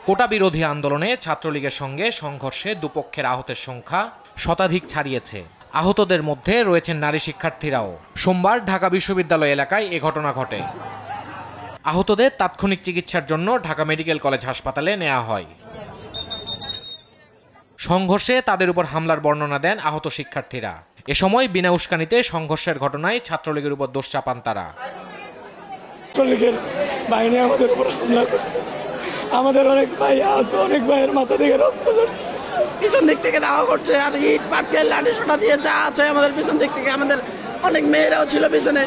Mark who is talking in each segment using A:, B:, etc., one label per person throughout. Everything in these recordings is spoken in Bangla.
A: কোটা বিরোধী আন্দোলনে ছাত্রলীগের সঙ্গে সংঘর্ষে দুপক্ষের আহতের সংখ্যা শতাধিক ছাড়িয়েছে। আহতদের মধ্যে রয়েছেন নারী শিক্ষার্থীরাও। সোমবার ঢাকা বিশ্ববিদ্যালয় এলাকায় এ ঘটনা ঘটে। আহতদের তাৎক্ষণিক চিকিৎসার জন্য ঢাকা মেডিকেল কলেজ হাসপাতালে নেওয়া হয়। সংঘর্ষে তাদের উপর হামলার বর্ণনা দেন আহত শিক্ষার্থীরা। এ সময় বিনা উস্কানিতে সংঘর্ষের ঘটনায় ছাত্রলীগের উপর দোষ চাপান তারা।
B: ছাত্রলীগের বাহিনী আমাদের উপর হামলা করছে, আমাদের অনেক ভাই আহত, অনেক ভাইয়ের মাথা থেকে রক্ত ঝরছে,
C: পিছন দিক থেকে দাওয়া করছে আর ইট পাটকেল লাঠি সোটা দিয়ে যা আছে আমাদের পিছন দিক থেকে। আমাদের অনেক মেয়েরাও ছিল পিছনে,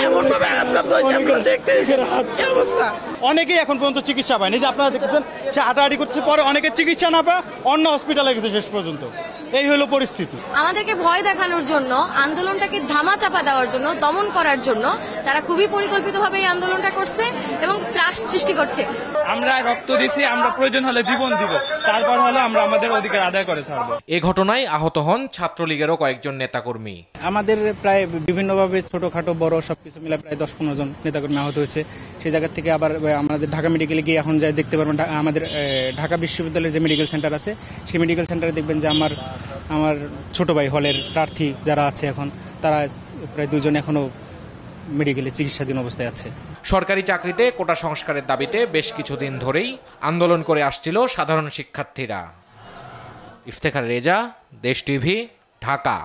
C: এমন ভাবে আঘাতপ্রাপ্ত হয়েছে আমরা দেখতেছি কি অবস্থা।
D: অনেকেই এখন পর্যন্ত চিকিৎসা পায়নি, যে আপনারা দেখতেছেন সে হাঁটাহাঁটি করছে, পরে অনেকের চিকিৎসা না পায় অন্য হসপিটালে গেছে শেষ পর্যন্ত। এই হলো পরিস্থিতি।
E: আমাদেরকে ভয় দেখানোর জন্য, আন্দোলনটাকে ধামাচাপা দেওয়ার জন্য, দমন করার জন্য তারা খুবই পরিকল্পিতভাবে এই আন্দোলনটা করছে এবং ত্রাস সৃষ্টি করছে।
F: আমরা রক্ত দিছি, আমরা প্রয়োজন হলে জীবন দিব, তারপর হলে আমরা আমাদের অধিকার আদায় করে ছাড়বো।
A: এ ঘটনায় আহত হন ছাত্রলীগেরও কয়েকজন নেতাকর্মী।
G: আমাদের প্রায় বিভিন্নভাবে ছোটখাটো বড় সবকিছু মিলে প্রায় 10-15 জন নেতাকর্মী আহত হয়েছে। সেই জায়গা থেকে আবার আমাদের ঢাকা মেডিকেলে গিয়ে এখন যাই দেখতে পারবেন, আমাদের ঢাকা বিশ্ববিদ্যালয়ের যে মেডিকেল সেন্টার আছে সেই মেডিকেল সেন্টারে দেখবেন যে আমার ছোট ভাই হলের প্রার্থী যারা আছে এখন তারা প্রায় 2 জন এখনো মেডিকেলে চিকিৎসাধীন অবস্থায় আছে।
A: সরকারি চাকরিতে কোটা সংস্কারের দাবিতে বেশ কিছুদিন ধরেই আন্দোলন করে আসছিল সাধারণ শিক্ষার্থীরা। ইফতেখার রেজা, দেশ টিভি, ঢাকা।